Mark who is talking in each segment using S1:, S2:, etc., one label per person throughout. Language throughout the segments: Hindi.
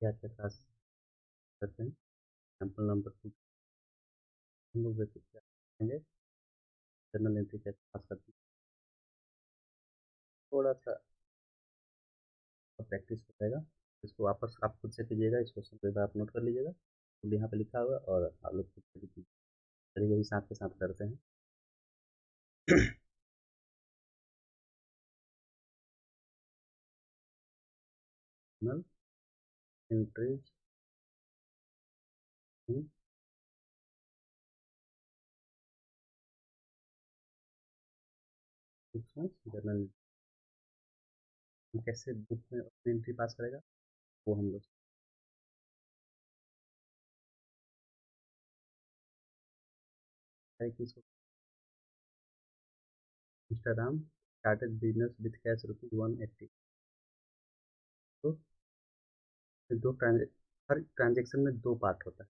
S1: क्या क्या क्लास करते हैं। एग्जाम्पल नंबर 2 हम लोग बेसिक क्या करेंगे, जर्नल एंट्री कैसे पास करते हैं। थोड़ा सा प्रैक्टिस हो जाएगा। इसको वापस आप खुद से कीजिएगा, इस क्वेश्चन को एक बार आप नोट कर लीजिएगा, तो यहाँ पे लिखा हुआ और आप लोग खुद से भी कीजिए, तरीके भी साथ के साथ करते हैं। जर्नल एंट्रीज इन बुक्स में, जर्नल कैसे बुक में अपनी एंट्री पास करेगा वो हम लोग है कि इसको Instagram started business with cash ₹180। तो दो ट्रांजे हर ट्रांजेक्शन में दो पार्ट होता है,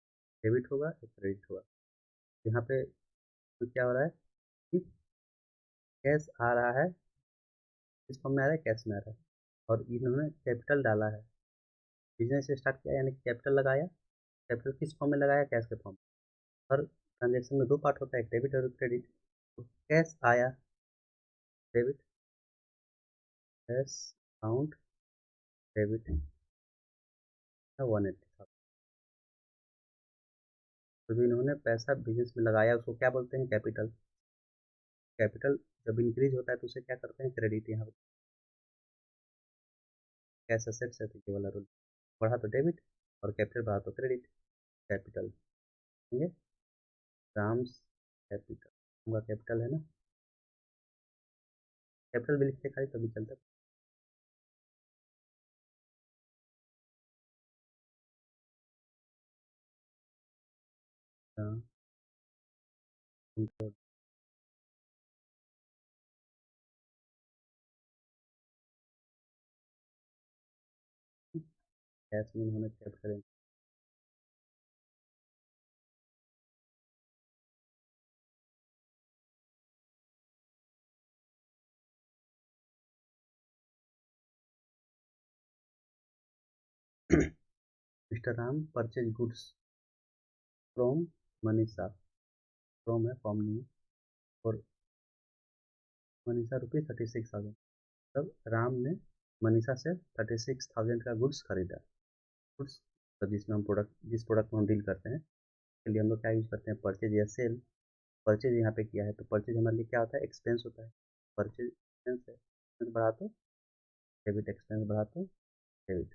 S1: डेबिट होगा एक क्रेडिट होगा। यहाँ पे तो क्या हो रहा है कि कैश आ रहा है, किस फॉर्म में आ रहा है, कैश में आ रहा है, और इन्होंने कैपिटल डाला है। बिजनेस स्टार्ट किया यानी कि कैपिटल लगाया। कैपिटल किस फॉर्म में लगाया, कैश के फॉर्म में। हर ट्रांजेक्शन में दो पार्ट होता है, एक डेबिट और एक क्रेडिट। तो कैश आया, डेबिट, कैश अकाउंट डेबिट 180,000। तो जो इन्होंने पैसा बिजनेस में लगाया उसको क्या बोलते हैं, कैपिटल। कैपिटल जब इंक्रीज होता है तो उसे क्या करते हैं, क्रेडिट। यहाँ पे कैश एसेट्स है तो ये वाला रूल, बढ़ा तो डेबिट और कैपिटल बढ़ा तो क्रेडिट। कैपिटल ठीक, राम्स कैपिटल, उनका कैपिटल है ना, कैपिटल भी लिखते खाली तभी चलता है। हाँ, उनको कैश में उन्होंने capital mister Ram purchase goods from Manisha, from है फॉर्म नहीं है, और मनीषा ₹36,000। तब राम ने मनीषा से 36,000 का गुड्स खरीदा। गुड्स तो जिसमें हम प्रोडक्ट, जिस प्रोडक्ट में हम डील करते हैं के लिए हम लोग क्या यूज़ करते हैं, परचेज या सेल। परचेज यहाँ पे किया है तो परचेज हमारे लिए क्या होता है, एक्सपेंस होता है। परचेज एक्सपेंस है, एक्सपेंस बढ़ा तो डेबिट, एक्सपेंस बढ़ा तो डेबिट,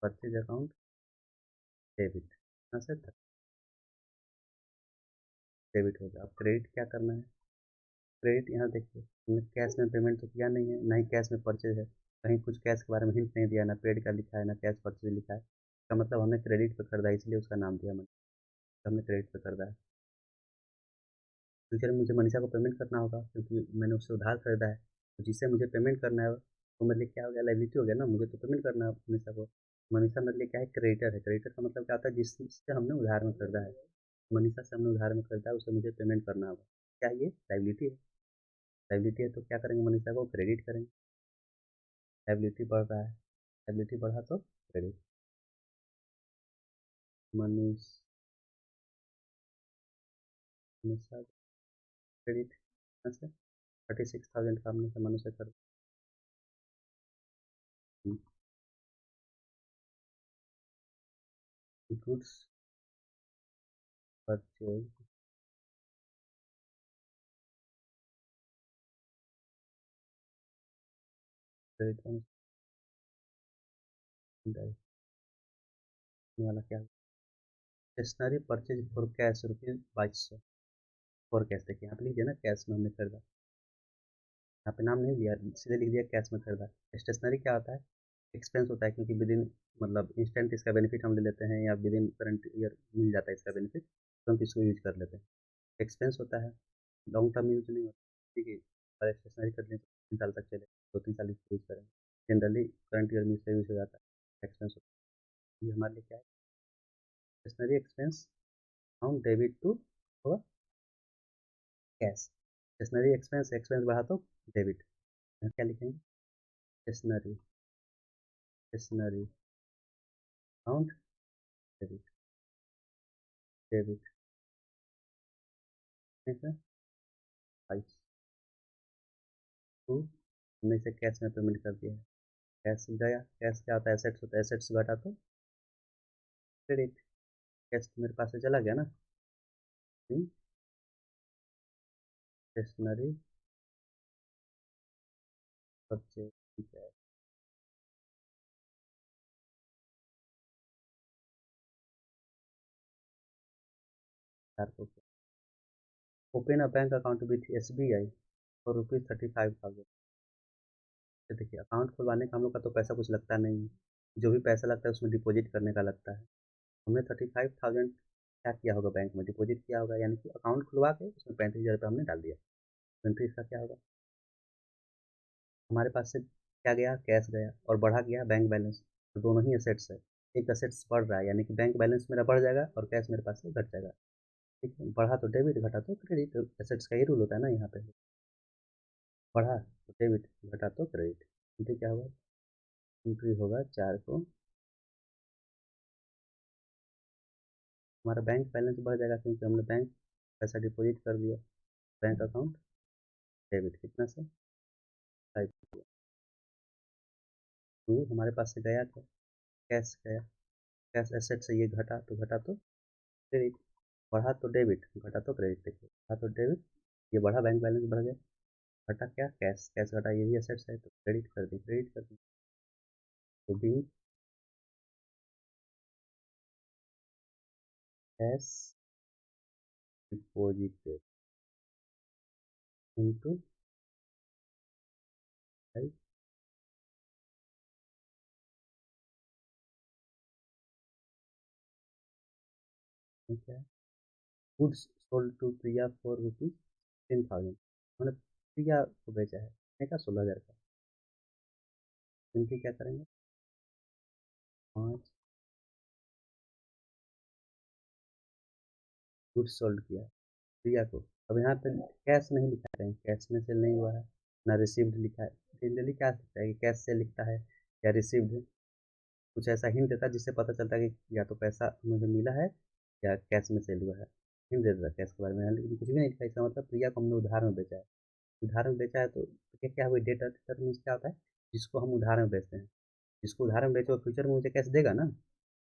S1: परचेज अकाउंट डेबिट, यहाँ से डेबिट हो गया। अब क्रेडिट क्या करना है, क्रेडिट यहाँ देखिए हमने कैश में पेमेंट तो किया नहीं है, ना ही कैश में परचेज है, कहीं कुछ कैश के बारे में हिंट नहीं दिया, ना पेड का लिखा है ना कैश परचेज लिखा है। इसका मतलब हमने क्रेडिट पे खरीदा है, इसलिए उसका नाम दिया मैंने, तो हमने क्रेडिट पे खरीदा है। फ्यूचर में मुझे मनीषा को पेमेंट करना होगा क्योंकि मैंने उससे उधार खरीदा है, तो जिससे मुझे पेमेंट करना है वो मेरे लिए क्या हो गया, लाइबिलिटी हो गया ना, मुझे तो पेमेंट करना है मनीषा को। मनीषा मेरे लिए क्या है, क्रेडिटर है। क्रेडिटर का मतलब क्या होता है, जिससे हमने उधार में खरीदा है। मनीषा से हमने उधार में खरीदा है, उसे मुझे पेमेंट करना होगा। क्या ये लाइबिलिटी है, लाइबिलिटी है तो क्या करेंगे, मनीषा को क्रेडिट करेंगे। लाइबिलिटी बढ़ रहा है, लाइबिलिटी बढ़ा तो क्रेडिट। मनीष मनीषा क्रेडिट, यहाँ से 36,000 का हमने सामान से खरीदा। गुड्स परचेज क्रेडिट वाला क्या, stationery purchase for cash ₹2200। For cash देखिए यहाँ पे लिख दिया ना, कैश में हमने खरीदा, यहाँ पे नाम नहीं लिया, सीधे लिख दिया कैश में खरीदा। स्टेशनरी क्या होता है, एक्सपेंस होता है, क्योंकि विद इन मतलब इंस्टेंट इसका बेनिफिट हम ले लेते हैं, या विद इन करंट ईयर मिल जाता है इसका बेनिफिट, तो हम इसको यूज कर लेते हैं। एक्सपेंस होता है, लॉन्ग टर्म यूज नहीं होता, ठीक है। और स्टेशनरी खरीदने से 3 साल तक चले, 2-3 साल इसको यूज करें, जनरली करंट ईयर में इसका यूज हो जाता है। एक्सपेंस होता है, ये हमारे लिए क्या है, stationery expense account debit to cash. Stationery expense, expense बढ़ा तो डेबिट, क्या लिखेंगे, stationery, stationery account debit, debit, ठीक है। 2 हमने इसे कैश में पेमेंट कर दिया है। कैश गया, कैश क्या होता है, एसेट्स होता है, एसेट्स घटा तो क्रेडिट। कैश तो मेरे पास से चला गया ना। स्टेशनरी परचेज, ठीक है। Open a bank account with SBI for ₹35,000। तो देखिए, अकाउंट खुलवाने का हम लोग का तो पैसा कुछ लगता नहीं है। जो भी पैसा लगता है उसमें डिपॉजिट करने का लगता है। हमने 35,000 क्या किया होगा, बैंक में डिपॉजिट किया होगा, यानी कि अकाउंट खुलवा के उसमें 35,000 रुपये हमने डाल दिया। एंट्री इसका क्या होगा, हमारे पास से क्या गया, कैश गया और बढ़ा गया बैंक बैलेंस। तो दोनों ही एसेट्स है। एक एसेट्स बढ़ रहा है यानी कि बैंक बैलेंस मेरा बढ़ जाएगा और कैश मेरे पास से घट जाएगा। ठीक है, बढ़ा तो डेबिट, घटा तो क्रेडिट, एसेट्स का ही रूल होता है ना यहाँ पे। बढ़ा तो डेबिट, घटा तो क्रेडिट। एंट्री क्या होगा, एंट्री होगा 4 को। हमारा बैंक बैलेंस बढ़ जाएगा क्योंकि हमने बैंक पैसा डिपॉजिट कर दिया। बैंक अकाउंट डेबिट कितना से 5। टू हमारे पास से गया था, कैश गया, कैश एसेट से ये घटा तो क्रेडिट। बढ़ा तो डेबिट, घटा तो क्रेडिट। देखिए, बढ़ा तो डेबिट, ये बढ़ा बैंक बैलेंस बढ़ गया। घटा क्या, कैश, कैश घटा ये भी एसेट्स है तो क्रेडिट कर दी, क्रेडिट कर दी। तो be cash deposited into, right, ठीक है। Goods sold to Priya for ₹10,000। मैंने प्रिया को बेचा है कितने का, 16,000 का। इनकी क्या करेंगे, 5 गुड्स सोल्ड किया प्रिया को। अब यहाँ पे कैश नहीं लिखा है, कैश में सेल नहीं हुआ है, ना रिसीव्ड लिखा है। जनरली क्या लिखता है कि कैश से लिखता है या रिसीव्ड, कुछ ऐसा हिंट देता है जिससे पता चलता है कि या तो पैसा मुझे मिला है या कैश में सेल हुआ है। हिंट दे देता है कैश के बारे में, लेकिन कुछ भी नहीं लिखा। इसका मतलब प्रिया को हमने उधार में बेचा है। उधार में बेचा है तो क्या क्या हुआ, डेटर, डेटर मीन्स क्या होता है, जिसको हम उधार में बेचते हैं। जिसको उधार में बेचे वो फ्यूचर में मुझे कैश देगा ना।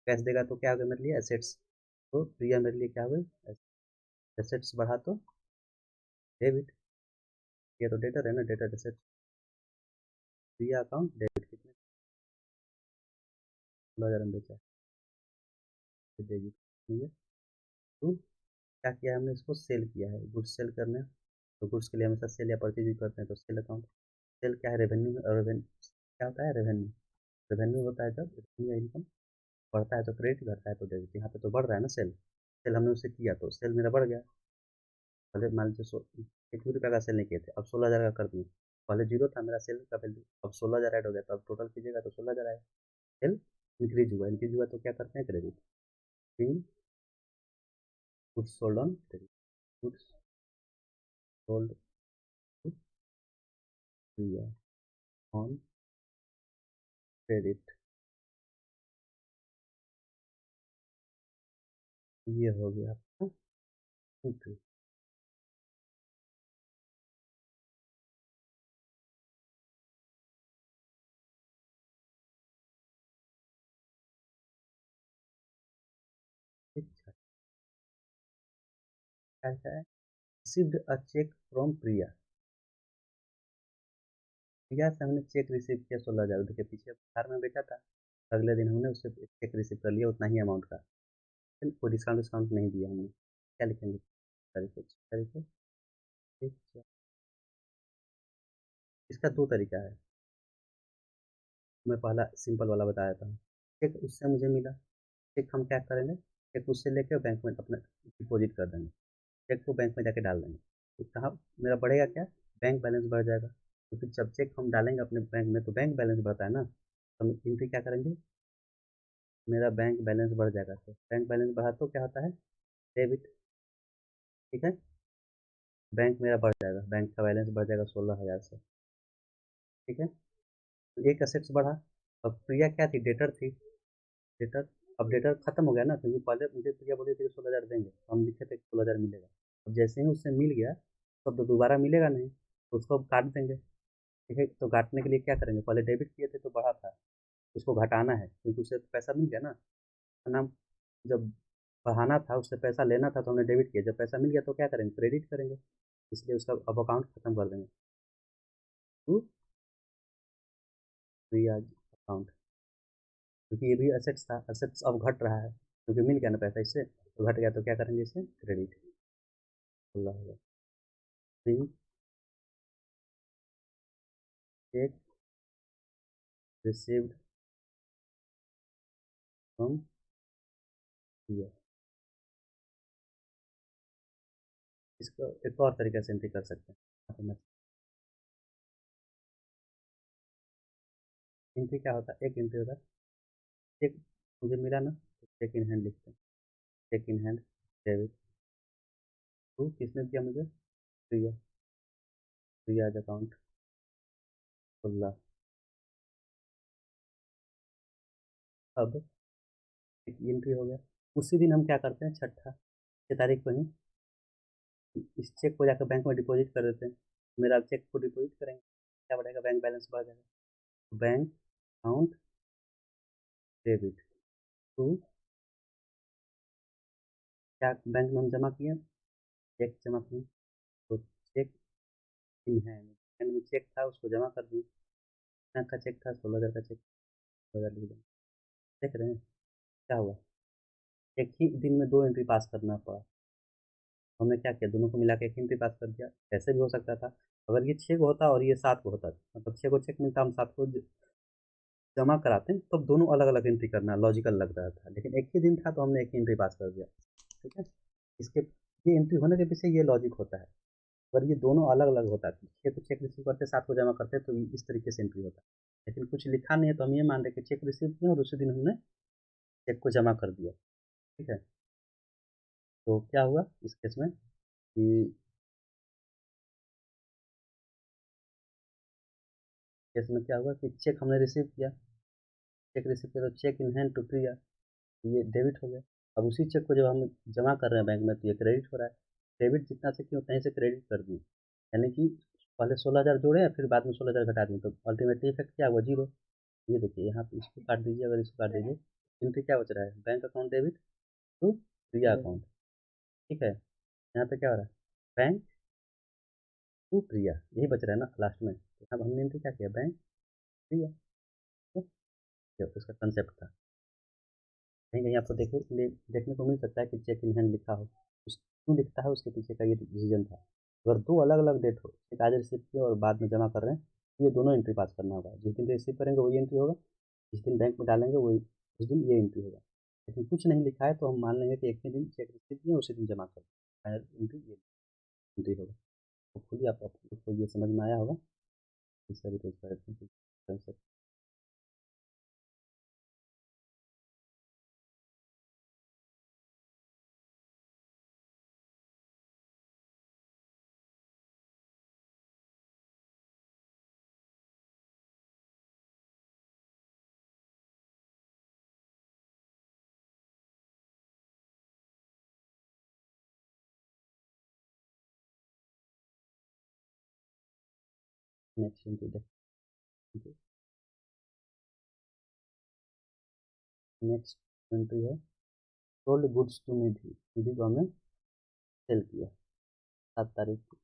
S1: कैश देगा तो क्या होगा मेरे लिए, एसेट्स। तो प्रिया मेरे लिए क्या हुआ, एसेट्स बढ़ा तो डेबिट। ये तो डेटर है ना, डेटर एसेट्स। प्रिया अकाउंट डेबिट कितने, 16,000 में बेचा है, डेबिट। ठीक है। तो क्या किया हमने, इसको सेल किया है, गुड्स सेल करने। तो गुड्स के लिए हमेशा सेल या परचेज यूज करते हैं, तो सेल अकाउंट। सेल क्या है, रेवेन्यू में, और रेवेन्यू क्या होता है, रेवेन्यू। रेवेन्यू होता है जब रेवेन्यू या इनकम बढ़ता है तो क्रेडिट, घटता है तो डेबिट। यहाँ पे तो बढ़ रहा है ना सेल, सेल हमने उससे किया तो सेल मेरा बढ़ गया। पहले मान लीजिए 1 भी रुपये का सेल नहीं किए थे, अब 16,000 का कर दिए। पहले जीरो था मेरा सेल का वैल्यू, अब 16,000 ऐड हो गया, तो अब टोटल कीजिएगा तो 16,000 आया। सेल इंक्रीज हुआ, इंक्रीज हुआ तो क्या करते हैं, क्रेडिट। तीन, goods sold on credit, goods sold on credit. ये हो गया आपका एंट्री। ठीक है, क्या है, रिसीव्ड अ चेक फ्रॉम प्रिया। प्रिया से हमने चेक रिसीव किया 16,000, देखिए पीछे बाहर में बेचा था। अगले दिन हमने उससे चेक रिसीव कर लिया उतना ही अमाउंट का। फिर कोई डिस्काउंट डिस्काउंट नहीं दिया हमने। क्या लिखेंगे, तरीके तरीके, ठीक है। इसका दो तरीका है, मैं पहला सिंपल वाला बताया था। चेक उससे मुझे मिला, चेक हम क्या करेंगे, चेक उससे लेके बैंक में अपने डिपॉजिट कर देंगे। चेक को बैंक में जाके डाल देंगे। तो कहाँ मेरा बढ़ेगा, क्या, बैंक बैलेंस बढ़ जाएगा। तो फिर जब चेक हम डालेंगे अपने बैंक में तो बैंक बैलेंस बढ़ता है ना, तो हम एंट्री क्या करेंगे, मेरा बैंक बैलेंस बढ़ जाएगा। तो बैंक बैलेंस बढ़ा तो क्या होता है, डेबिट। ठीक है, बैंक मेरा बढ़ जाएगा, बैंक का बैलेंस बढ़ जाएगा 16,000 से। ठीक है, तो एक असेट्स बढ़ा। अब प्रिया क्या थी, डेटर थी, डेटर। अब डेटा खत्म हो गया ना, क्योंकि पहले मुझे प्रिया बोली थी कि 16,000 देंगे, तो हम लिखे थे कि 16,000 मिलेगा। अब जैसे ही उससे मिल गया, तब तो दोबारा मिलेगा नहीं, तो उसको अब काट देंगे। ठीक है, तो काटने के लिए क्या करेंगे, पहले डेबिट किए थे तो बढ़ा था, उसको घटाना है क्योंकि उसे तो पैसा मिल गया ना। है ना, जब बढ़ाना था, उससे पैसा लेना था तो हमने डेबिट किया, जब पैसा मिल गया तो क्या करेंगे, क्रेडिट करेंगे। इसलिए उसका अब अकाउंट खत्म कर देंगे, टू रियाज अकाउंट, क्योंकि ये भी असेट्स था, असेट्स अब घट रहा है क्योंकि मिल गया ना पैसा इससे, तो घट गया तो क्या करेंगे, इसे क्रेडिट। अल्लाह होगा three check received from here. इसको एक और तरीके से एंट्री कर सकते हैं। यहाँ पे मैं एंट्री क्या होता है, एक एंट्री होता है चेक, मुझे मिला ना तो चेक इन हैंड लिखते हैं, cheque in hand debit to, किसने दिया मुझे, प्रिया, प्रियाज अकाउंट खुला। अब एक एंट्री हो गया, उसी दिन हम क्या करते हैं, छठा 6 तारीख को ही इस चेक को जाकर बैंक में डिपॉजिट कर देते हैं। मेरा चेक को डिपॉजिट करेंगे, क्या बढ़ेगा, बैंक बैलेंस बढ़ जाएगा। बैंक अकाउंट डेबिट टू, क्या बैंक में हम जमा किए, चेक जमा किए, तो चेक इन हैंड, हैंड में चेक था उसको जमा कर दिए, बैंक का चेक था 16,000 का चेक, 16,000 लिख देंगे। देख रहे हैं क्या हुआ, एक ही दिन में दो एंट्री पास करना पड़ा। हमने क्या किया, दोनों को मिला के एक एंट्री पास कर दिया। ऐसे भी हो सकता था, अगर ये 6 को होता और ये 7 को होता, मतलब 6 को चेक मिलता, हम 7 को जमा कराते हैं, तब दोनों अलग अलग एंट्री करना लॉजिकल लग रहा था, लेकिन एक ही दिन था तो हमने एक ही एंट्री पास कर दिया। ठीक है, इसके ये एंट्री होने के पीछे ये लॉजिक होता है। अगर ये दोनों अलग अलग होता है, 6 को चेक रिसीव करते, 7 को जमा करते, तो इस तरीके से एंट्री होता है। लेकिन कुछ लिखा नहीं है तो हम ये मान रहे कि चेक रिसीव किया और उसी दिन हमने चेक को जमा कर दिया। ठीक है, तो क्या हुआ इस केस में कि, केस में क्या हुआ कि चेक हमने रिसीव किया, चेक रिसीव किया तो चेक इन हैंड टू प्रिया, ये डेबिट हो गया। अब उसी चेक को जब हम जमा कर रहे हैं बैंक में तो ये क्रेडिट हो रहा है। डेबिट जितना से क्यों उतना ही से क्रेडिट कर दिए, यानी कि पहले 16,000 जोड़े फिर बाद में 16,000 घटा दिए, तो अल्टीमेटली इफेक्ट क्या हुआ, जीरो। ये देखिए यहाँ पे इसको काट दीजिए, अगर इसको काट दीजिए, एंट्री क्या बच रहा है, bank account debit to Priya account. ठीक है, यहाँ पे क्या हो रहा है, बैंक टू प्रिया, यही बच रहा है ना लास्ट में, तो अब हमने एंट्री क्या किया, बैंक प्रिया। ठीक है, जो उसका कंसेप्ट था। कहीं कहीं आपको देखने को मिल सकता है कि चेक इन हैंड लिखा हो, उस क्यों लिखता है, उसके पीछे का ये रीजन था। अगर दो अलग अलग डेट हो, एक आज रिसीव किया और बाद में जमा कर रहे हैं, तो ये दोनों एंट्री पास करना होगा, जिस दिन रिसीव करेंगे वही एंट्री होगा, जिस दिन बैंक में डालेंगे वही, उस दिन ये एंट्री होगा। लेकिन कुछ नहीं लिखा है तो हम मान लेंगे कि एक ही दिन चेक रिसीव किया उसी दिन जमा कर, फाइनल एंट्री ये एंट्री होगा। होपफुली आपको ये समझ में आया होगा, इस तरीके से करते हैं। नेक्स्ट एंट्री देखिए, नेक्स्ट एंट्री है सोल्ड गुड्स टू निधि, निधि को हमने सेल किया 7 तारीख को,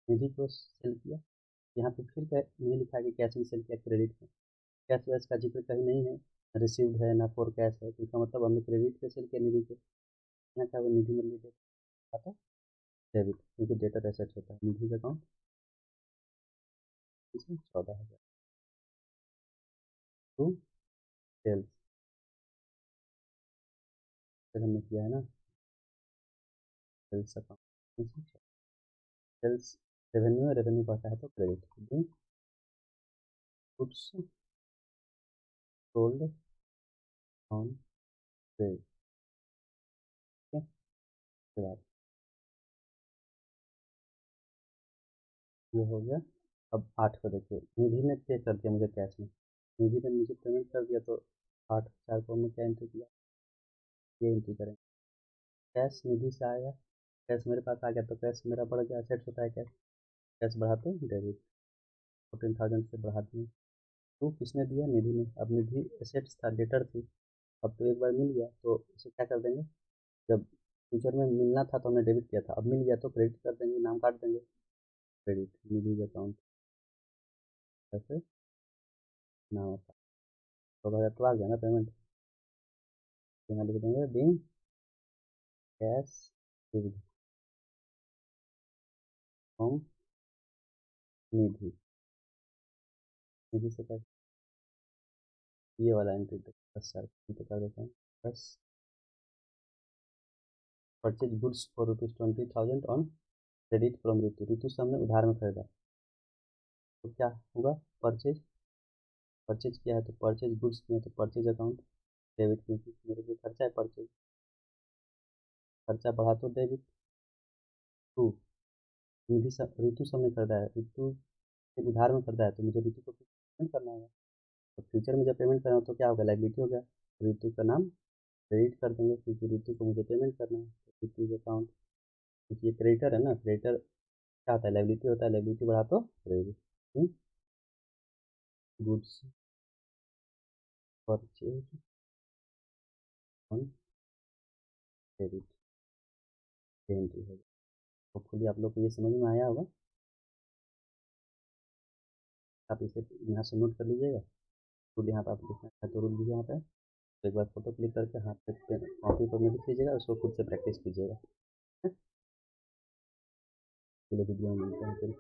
S1: निधि को सेल किया। यहाँ पे फिर क्या ये लिखा है कि कैश में सेल किया, क्रेडिट में, कैश वैश का जिक्र कहीं नहीं है, रिसीव्ड है ना फॉर कैश है, तो इसका मतलब हमने क्रेडिट पे सेल किया निधि को। यहाँ क्या हुआ, निधि में डेबिट खाता, डेबिट, क्योंकि डेटर एसेट होता है, निधि का अकाउंट इसमें 14,000 टू सेल्स, फिर हमने किया है ना सेल्स अकाउंट, सेल्स रेवेन्यू है, रेवेन्यू बढ़ता है तो credit, goods sold on sale. ठीक है, उसके बाद ये हो गया। अब 8 को देखिए, निधि ने पे कर दिया मुझे कैश में, निधि ने मुझे पेमेंट कर दिया, तो 8 4 को हमने क्या एंट्री किया, ये एंट्री करेंगे। कैश निधि से आएगा, कैश मेरे पास आ गया तो कैश मेरा बढ़ गया, सेट्स होता है कैश, कैश बढ़ाते हैं डेबिट, 14,000 से बढ़ा दिए। तो किसने दिया, निधि ने। अब निधि एसेट्स था, डेटर थी, अब तो एक बार मिल गया तो इसे क्या कर देंगे, जब फ्यूचर में मिलना था तो हमने डेबिट किया था, अब मिल गया तो क्रेडिट कर देंगे, नाम काट देंगे, क्रेडिट निधि अकाउंट, ऐसे नाम होता है। तो अगर तो आ गया ना पेमेंट, तो यहाँ लिख देंगे बिन कैश डिविड फ्रॉम निधि, निधि से कर, ये वाला एंट्री तक 10,000 एंट्री कर देते हैं। बस purchase goods for ₹20,000 on credit from Ritu, Ritu से हमने उधार में खरीदा, तो क्या होगा, परचेज, परचेज किया है तो परचेज गुड्स किया है तो परचेज अकाउंट डेबिट, क्योंकि मेरे लिए खर्चा है परचेज, खर्चा बढ़ा तो डेबिट। टू, निधि ऋतु से हमने खरीदा है, ऋतु से उधार में खरीदा है तो मुझे ऋतु को पेमेंट करना होगा, तो फ्यूचर में जब पेमेंट करना हो तो क्या होगा, लाइबिलिटी हो गया, ऋतु का नाम क्रेडिट कर देंगे क्योंकि ऋतु को मुझे पेमेंट करना है, तो ऋतु के अकाउंट, क्योंकि ये क्रेडिटर है ना, क्रेडिटर क्या होता है, लाइबिलिटी होता है, लाइबिलिटी बढ़ा तो credit, goods purchase on credit, entry होगा। होपफुली आप लोग को ये समझ में आया होगा, आप इसे यहाँ से नोट कर लीजिएगा, रूल यहाँ पे आप लिखना है तो रूल भी यहाँ पे है। तो एक बार फोटो क्लिक करके हाथ पे कॉपी पर में लिख लीजिएगा, उसको खुद से प्रैक्टिस कीजिएगा। अगले वीडियो में मिलते हैं फिर।